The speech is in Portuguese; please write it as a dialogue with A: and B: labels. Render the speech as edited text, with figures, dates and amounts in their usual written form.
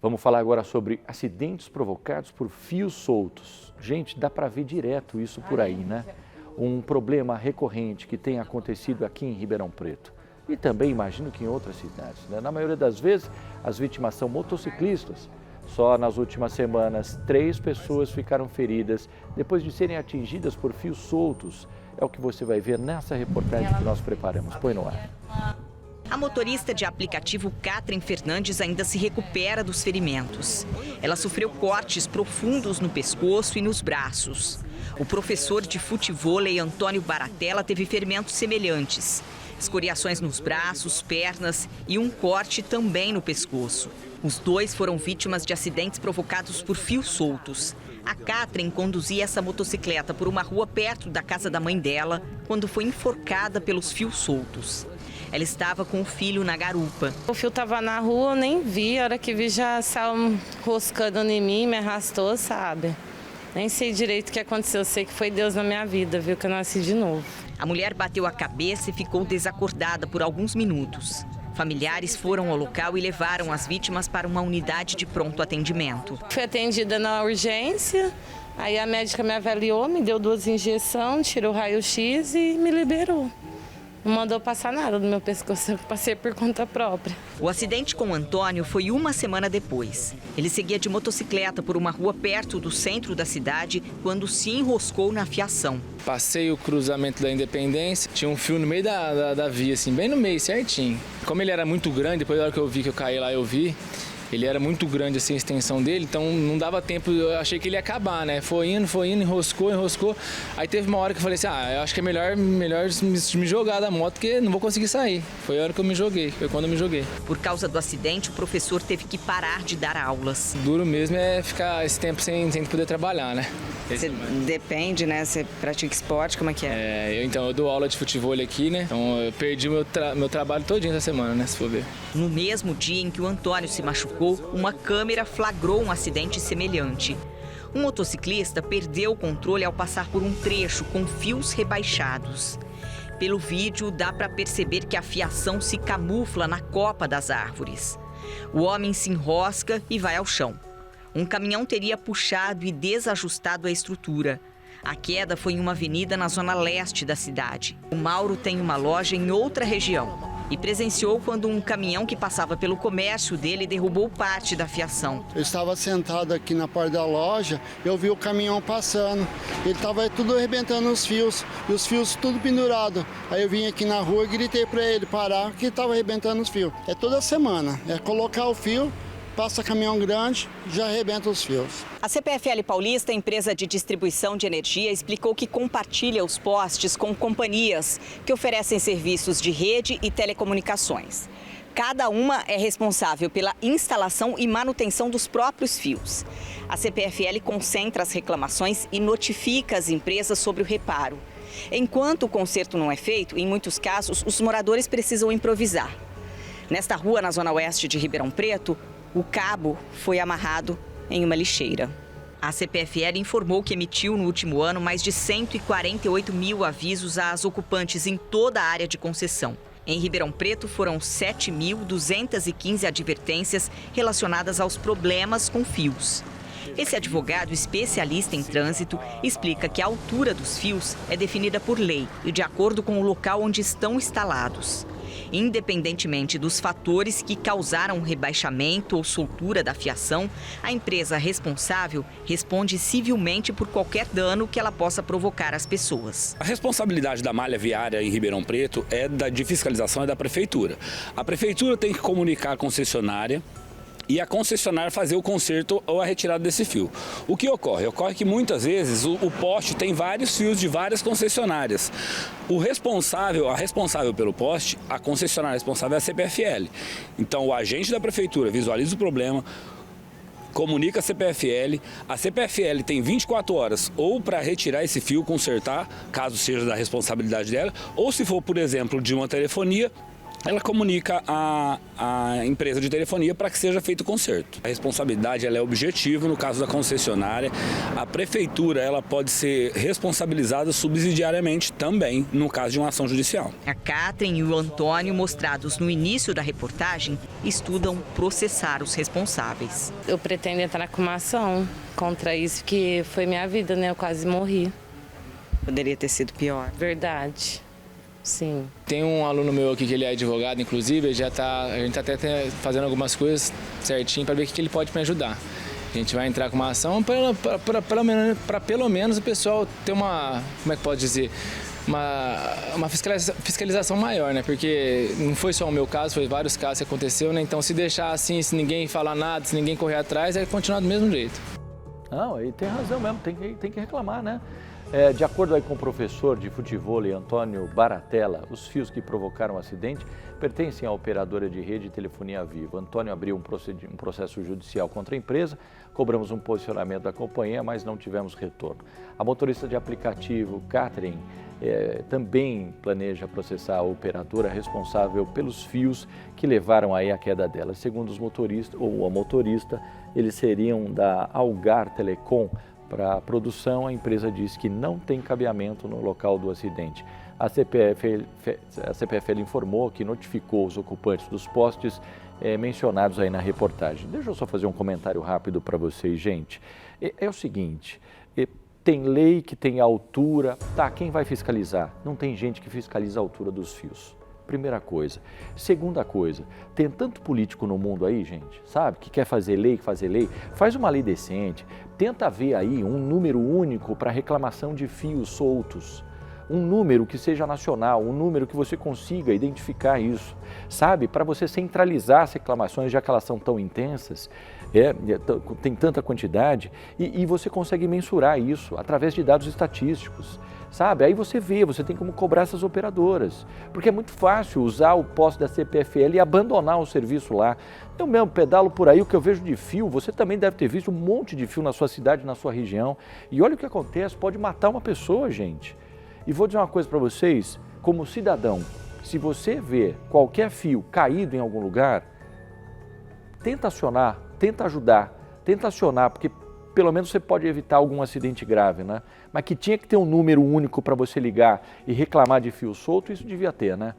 A: Vamos falar agora sobre acidentes provocados por fios soltos. Gente, dá para ver direto isso por aí, né? Um problema recorrente que tem acontecido aqui em Ribeirão Preto. E também imagino que em outras cidades, né? Na maioria das vezes, as vítimas são motociclistas. Só nas últimas semanas, 3 pessoas ficaram feridas depois de serem atingidas por fios soltos. É o que você vai ver nessa reportagem que nós preparamos. Põe no ar.
B: A motorista de aplicativo Catherine Fernandes ainda se recupera dos ferimentos. Ela sofreu cortes profundos no pescoço e nos braços. O professor de futevôlei Antônio Baratella teve ferimentos semelhantes. Escoriações nos braços, pernas e um corte também no pescoço. Os 2 foram vítimas de acidentes provocados por fios soltos. A Catherine conduzia essa motocicleta por uma rua perto da casa da mãe dela quando foi enforcada pelos fios soltos. Ela estava com o filho na garupa.
C: O fio estava na rua, eu nem vi. A hora que vi já saiu roscando em mim, me arrastou, sabe? Nem sei direito o que aconteceu, eu sei que foi Deus na minha vida, viu, que eu nasci de novo.
B: A mulher bateu a cabeça e ficou desacordada por alguns minutos. Familiares foram ao local e levaram as vítimas para uma unidade de pronto atendimento.
C: Fui atendida na urgência, aí a médica me avaliou, me deu 2 injeções, tirou o raio-x e me liberou. Não mandou passar nada no meu pescoço, eu passei por conta própria.
B: O acidente com Antônio foi uma semana depois. Ele seguia de motocicleta por uma rua perto do centro da cidade quando se enroscou na fiação.
D: Passei o cruzamento da Independência, tinha um fio no meio da via, assim, bem no meio, certinho. Como ele era muito grande, depois da hora que eu vi que eu caí lá, eu vi. Ele era muito grande assim, a extensão dele, então não dava tempo, eu achei que ele ia acabar, né? Foi indo, enroscou. Aí teve uma hora que eu falei assim, eu acho que é melhor me jogar da moto, porque não vou conseguir sair. Foi a hora que eu me joguei, foi quando eu me joguei.
B: Por causa do acidente, o professor teve que parar de dar aulas.
D: Duro mesmo é ficar esse tempo sem poder trabalhar, né?
B: Você depende, né? Você pratica esporte, como é que é?
D: Eu dou aula de futevôlei aqui, né? Então eu perdi meu trabalho todinho essa semana, né? Se for ver.
B: No mesmo dia em que o Antônio se machucou, uma câmera flagrou um acidente semelhante. Um motociclista perdeu o controle ao passar por um trecho com fios rebaixados. Pelo vídeo, dá para perceber que a fiação se camufla na copa das árvores. O homem se enrosca e vai ao chão. Um caminhão teria puxado e desajustado a estrutura. A queda foi em uma avenida na zona leste da cidade. O Mauro tem uma loja em outra região e presenciou quando um caminhão que passava pelo comércio dele derrubou parte da fiação.
E: Eu estava sentado aqui na porta da loja, eu vi o caminhão passando. Ele estava tudo arrebentando os fios, e os fios tudo pendurado. Aí eu vim aqui na rua e gritei para ele parar, que estava arrebentando os fios. É toda semana, é colocar o fio, passa caminhão grande, já arrebenta os fios.
B: A CPFL Paulista, empresa de distribuição de energia, explicou que compartilha os postes com companhias que oferecem serviços de rede e telecomunicações. Cada uma é responsável pela instalação e manutenção dos próprios fios. A CPFL concentra as reclamações e notifica as empresas sobre o reparo. Enquanto o conserto não é feito, em muitos casos, os moradores precisam improvisar. Nesta rua, na zona oeste de Ribeirão Preto, o cabo foi amarrado em uma lixeira. A CPFL informou que emitiu no último ano mais de 148 mil avisos às ocupantes em toda a área de concessão. Em Ribeirão Preto foram 7.215 advertências relacionadas aos problemas com fios. Esse advogado especialista em trânsito explica que a altura dos fios é definida por lei e de acordo com o local onde estão instalados. Independentemente dos fatores que causaram o rebaixamento ou soltura da fiação, a empresa responsável responde civilmente por qualquer dano que ela possa provocar às pessoas.
F: A responsabilidade da malha viária em Ribeirão Preto de fiscalização é da prefeitura. A prefeitura tem que comunicar à concessionária e a concessionária fazer o conserto ou a retirada desse fio. O que ocorre? Ocorre que muitas vezes o poste tem vários fios de várias concessionárias. A responsável pelo poste, a concessionária responsável é a CPFL. Então o agente da prefeitura visualiza o problema, comunica a CPFL tem 24 horas ou para retirar esse fio, consertar, caso seja da responsabilidade dela, ou se for, por exemplo, de uma telefonia, ela comunica a empresa de telefonia para que seja feito o conserto. A responsabilidade ela é objetiva no caso da concessionária. A prefeitura ela pode ser responsabilizada subsidiariamente também no caso de uma ação judicial.
B: A Catherine e o Antônio, mostrados no início da reportagem, estudam processar os responsáveis.
C: Eu pretendo entrar com uma ação contra isso, que foi minha vida, né? Eu quase morri.
B: Poderia ter sido pior.
C: Verdade. Sim.
D: Tem um aluno meu aqui que ele é advogado, inclusive, a gente está até fazendo algumas coisas certinho para ver o que ele pode me ajudar. A gente vai entrar com uma ação para pelo menos o pessoal ter uma, como é que pode dizer, uma fiscalização maior, né? Porque não foi só o meu caso, foi vários casos que aconteceu, né? Então se deixar assim, se ninguém falar nada, se ninguém correr atrás, vai continuar do mesmo jeito.
A: Não, aí tem razão mesmo, tem que reclamar, né? De acordo aí com o professor de futevôlei Antônio Baratella, os fios que provocaram o acidente pertencem à operadora de rede de telefonia Vivo. Antônio abriu um processo judicial contra a empresa, cobramos um posicionamento da companhia, mas não tivemos retorno. A motorista de aplicativo, Catherine, também planeja processar a operadora responsável pelos fios que levaram aí à queda dela. Segundo os motoristas, ou a motorista, eles seriam da Algar Telecom. Para a produção, a empresa diz que não tem cabeamento no local do acidente. A CPFL informou que notificou os ocupantes dos postes mencionados aí na reportagem. Deixa eu só fazer um comentário rápido para vocês, gente. É o seguinte, tem lei que tem altura, tá, quem vai fiscalizar? Não tem gente que fiscaliza a altura dos fios. Primeira coisa. Segunda coisa, tem tanto político no mundo aí, gente, sabe, que quer fazer lei, faz uma lei decente, tenta ver aí um número único para reclamação de fios soltos, um número que seja nacional, um número que você consiga identificar isso, sabe, para você centralizar as reclamações, já que elas são tão intensas, tem tanta quantidade, e você consegue mensurar isso através de dados estatísticos. Sabe? Aí você vê, você tem como cobrar essas operadoras, porque é muito fácil usar o poste da CPFL e abandonar o serviço lá. Eu mesmo pedalo por aí, o que eu vejo de fio, você também deve ter visto um monte de fio na sua cidade, na sua região. E olha o que acontece, pode matar uma pessoa, gente. E vou dizer uma coisa para vocês, como cidadão, se você vê qualquer fio caído em algum lugar, tenta acionar, tenta ajudar, tenta acionar, porque pelo menos você pode evitar algum acidente grave, né? Mas que tinha que ter um número único para você ligar e reclamar de fio solto, isso devia ter, né?